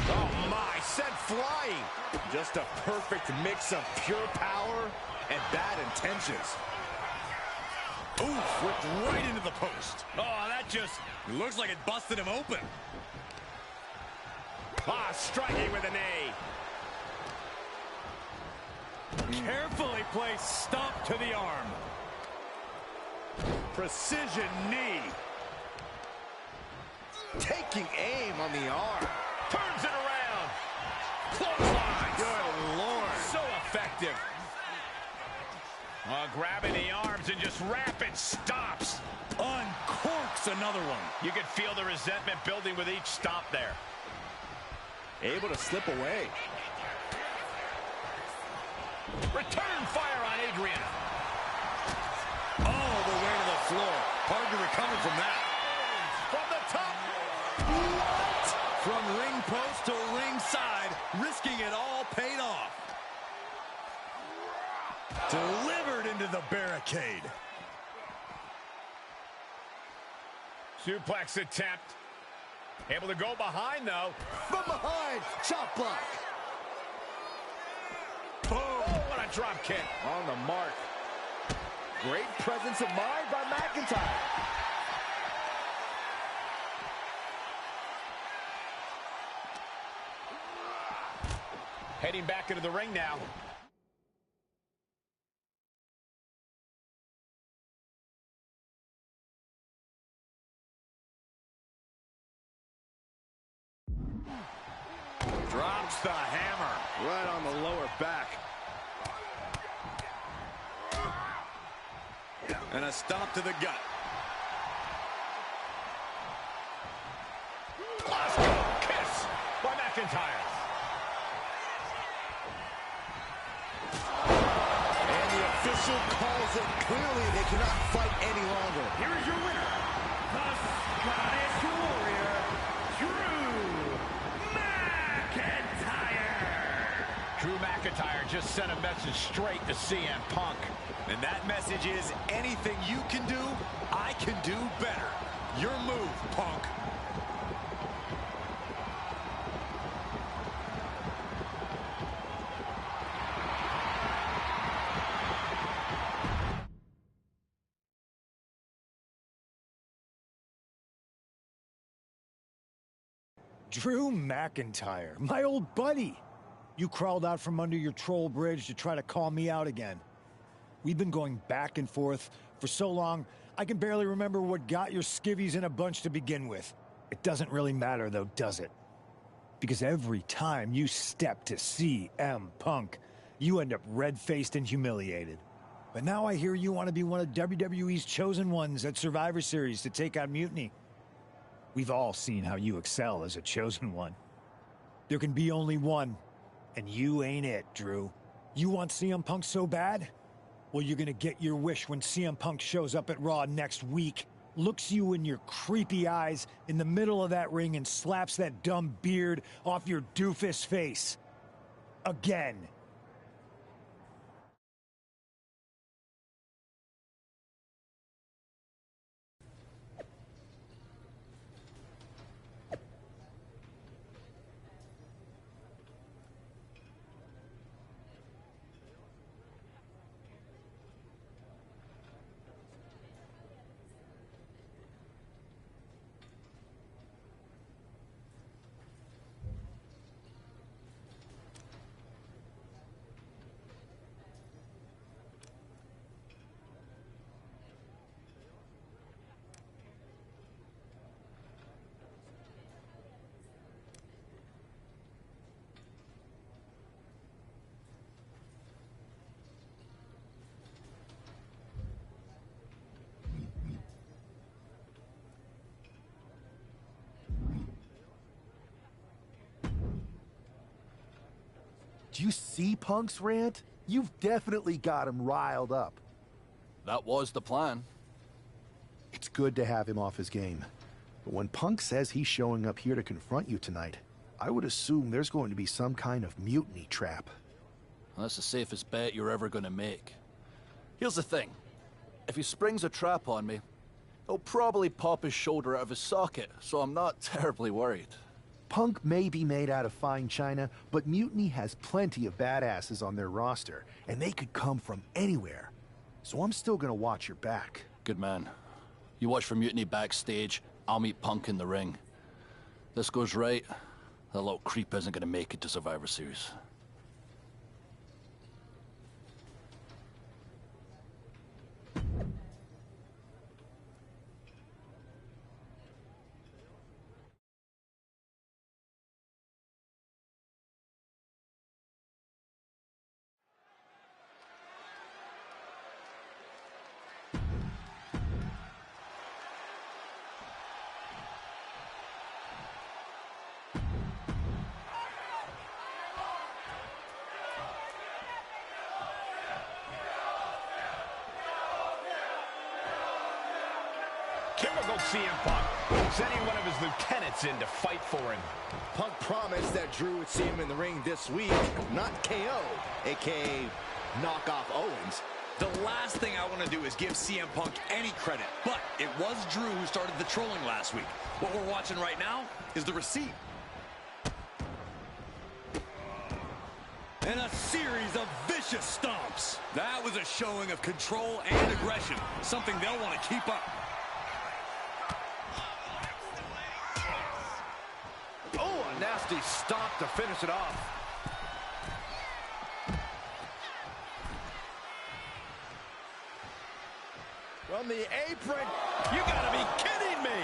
Oh my, sent flying. Just a perfect mix of pure power and bad intentions. Oof, ripped right into the post. Oh, that just looks like it busted him open. Ah, striking with a knee. Carefully placed stomp to the arm. Precision knee. Taking aim on the arm. Turns it around. Clothesline. Good Lord. So effective. Grabbing the arms and just rapid stops. Uncorks another one. You can feel the resentment building with each stop there. Able to slip away. Return fire on Adrian. All the way to the floor. Hard to recover from that. From the top. What? From ring post to ringside, risking it all paid off. Delivered into the barricade. Suplex attempt. Able to go behind, though. From behind, chop block. Boom. Oh, what a drop kick. On the mark. Great presence of mind by McIntyre. Heading back into the ring now. Drops the hammer right on the lower back. And a stomp to the gut. Glasgow kiss by McIntyre. And the official calls it. Clearly, they cannot fight any longer. Here is your winner, the Scottish Warrior, Drew McIntyre. Drew McIntyre just sent a message straight to CM Punk. And that message is, anything you can do, I can do better. Your move, Punk. Drew McIntyre, my old buddy. You crawled out from under your troll bridge to try to call me out again. We've been going back and forth for so long, I can barely remember what got your skivvies in a bunch to begin with. It doesn't really matter, though, does it? Because every time you step to CM Punk, you end up red-faced and humiliated. But now I hear you want to be one of WWE's chosen ones at Survivor Series to take out Mutiny. We've all seen how you excel as a chosen one. There can be only one, and you ain't it, Drew. You want CM Punk so bad? Well, you're gonna get your wish when CM Punk shows up at Raw next week, looks you in your creepy eyes in the middle of that ring and slaps that dumb beard off your doofus face. Again. Do you see Punk's rant? You've definitely got him riled up. That was the plan. It's good to have him off his game. But when Punk says he's showing up here to confront you tonight, I would assume there's going to be some kind of mutiny trap. That's the safest bet you're ever gonna make. Here's the thing. If he springs a trap on me, he'll probably pop his shoulder out of his socket, so I'm not terribly worried. Punk may be made out of fine china, but Mutiny has plenty of badasses on their roster, and they could come from anywhere. So I'm still gonna watch your back. Good man. You watch for Mutiny backstage, I'll meet Punk in the ring. This goes right, that little creep isn't gonna make it to Survivor Series. Typical CM Punk, sending one of his lieutenants in to fight for him. Punk promised that Drew would see him in the ring this week, not KO, a.k.a. knock off Owens. The last thing I want to do is give CM Punk any credit, but it was Drew who started the trolling last week. What we're watching right now is the receipt. And a series of vicious stomps. That was a showing of control and aggression, something they'll want to keep up. Oh, a nasty stomp to finish it off. From the apron. You gotta be kidding me!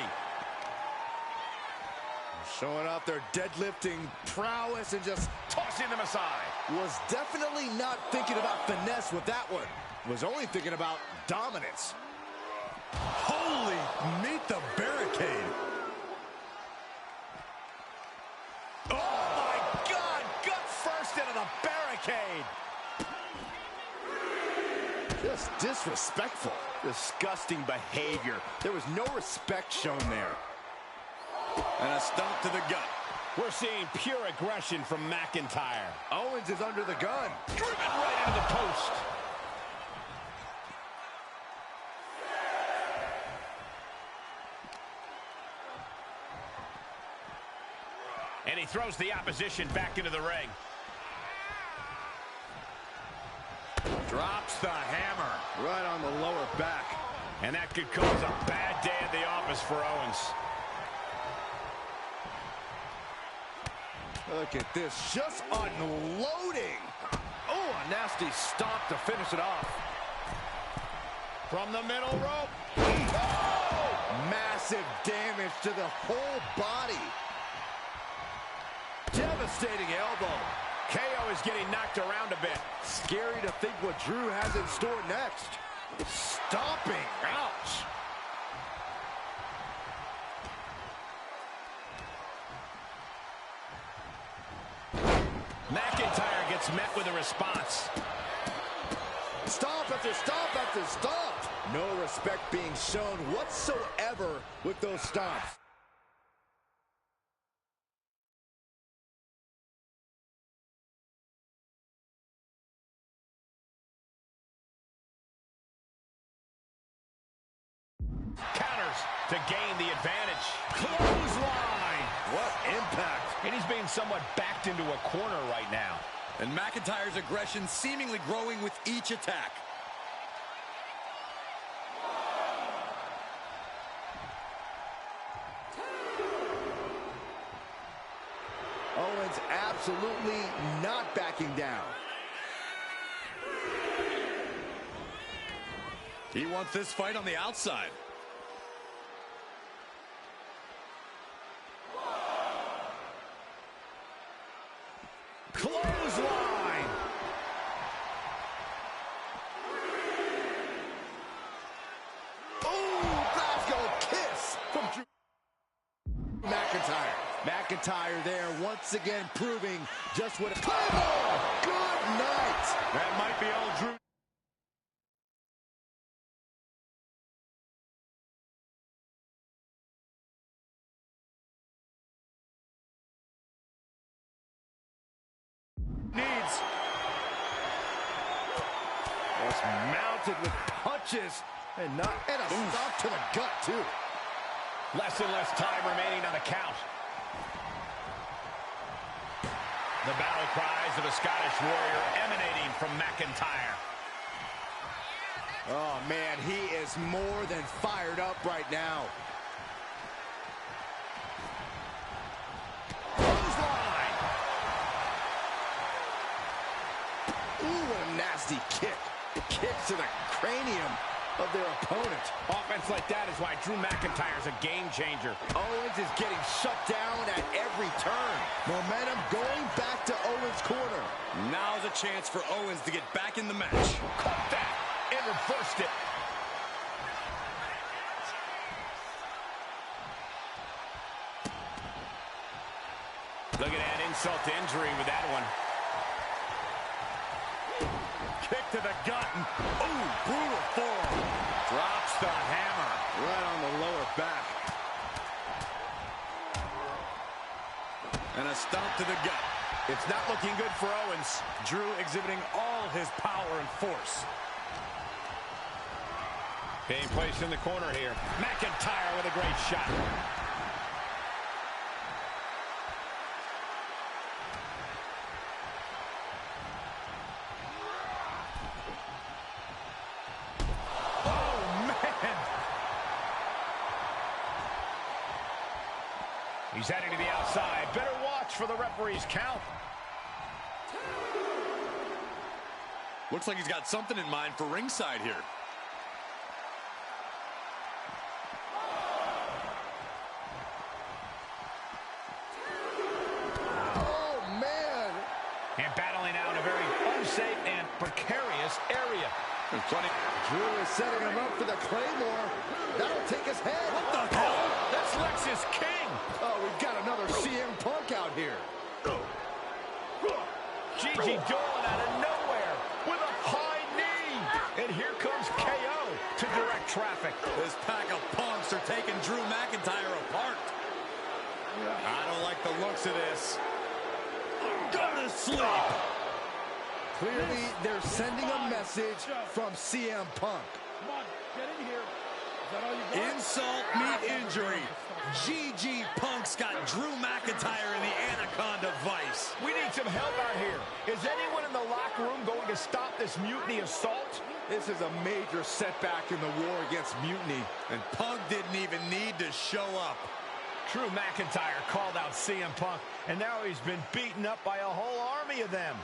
Showing off their deadlifting prowess and just tossing them aside. Was definitely not thinking about finesse with that one. Was only thinking about dominance. Holy, meet the barricade. Oh my God, gut first into the barricade. Just disrespectful. Disgusting behavior. There was no respect shown there. And a stomp to the gut. We're seeing pure aggression from McIntyre. Owens is under the gun. Driven right into the post. And he throws the opposition back into the ring. Drops the hammer. Right on the lower back. And that could cause a bad day at the office for Owens. Look at this, just unloading. Oh, a nasty stomp to finish it off. From the middle rope. Oh! Massive damage to the whole body. Devastating elbow. KO is getting knocked around a bit. Scary to think what Drew has in store next. Stomping. Ouch. McIntyre gets met with a response. Stomp after stomp after stomp. No respect being shown whatsoever with those stomps. Counters to gain the advantage. Clothesline. What impact. And he's being somewhat backed into a corner right now. And McIntyre's aggression seemingly growing with each attack. Owens absolutely not backing down. He wants this fight on the outside. Clothesline. Oh, Glasgow kiss from Drew McIntyre. McIntyre there once again proving just what. Claymore. Good night. That might be all Drew. needs. Just mounted with punches and a stop to the gut, too. Less and less time remaining on the count. The battle cries of a Scottish warrior emanating from McIntyre. Oh, man, he is more than fired up right now. Clothesline. Ooh, what a nasty kick. Kick to the cranium of their opponent. Offense like that is why Drew McIntyre is a game changer. Owens is getting shut down at every turn. Momentum going back to Owens' corner. Now's a chance for Owens to get back in the match. Caught that and reversed it. Look at that insult to injury with that one. Kick to the gut. Ooh, brutal forearm. Drops the hammer. Right on the lower back. And a stomp to the gut. It's not looking good for Owens. Drew exhibiting all his power and force. Being placed in the corner here. McIntyre with a great shot. He's heading to the outside. Better watch for the referee's count. Looks like he's got something in mind for ringside here. Oh, man. And battling out in a very unsafe and precarious area. Drew is setting him up for the Claymore. That'll take his head. What the hell? That's Lexus King. Oh, we've got another CM Punk out here. Gigi Dolan out of nowhere with a high knee. And here comes KO to direct traffic. This pack of punks are taking Drew McIntyre apart. I don't like the looks of this. Go to sleep. Clearly, they're sending a message from CM Punk. Come on, get in here. Is that all you got? Insult meet injury. GG Punk's got Drew McIntyre in the Anaconda Vice. We need some help out here. Is anyone in the locker room going to stop this mutiny assault? This is a major setback in the war against mutiny. And Punk didn't even need to show up. Drew McIntyre called out CM Punk, and now he's been beaten up by a whole army of them.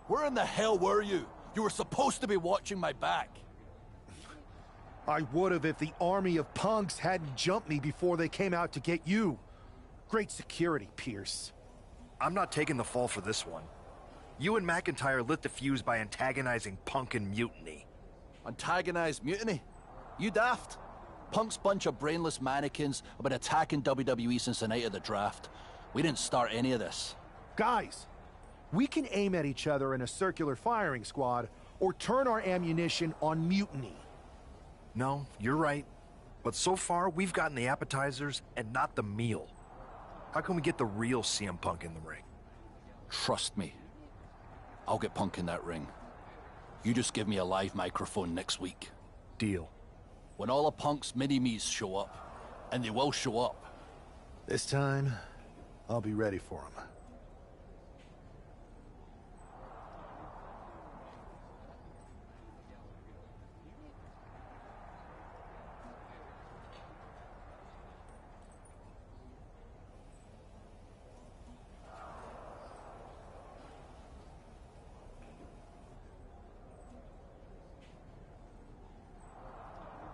Where in the hell were you? You were supposed to be watching my back. I would have if the army of punks hadn't jumped me before they came out to get you. Great security, Pierce. I'm not taking the fall for this one. You and McIntyre lit the fuse by antagonizing Punk and Mutiny. Antagonized Mutiny? You daft? Punk's bunch of brainless mannequins have been attacking WWE since the night of the draft. We didn't start any of this. Guys, we can aim at each other in a circular firing squad or turn our ammunition on Mutiny. No, you're right. But so far, we've gotten the appetizers and not the meal. How can we get the real CM Punk in the ring? Trust me. I'll get Punk in that ring. You just give me a live microphone next week. Deal. When all of Punk's mini-me's show up, and they will show up. This time, I'll be ready for them.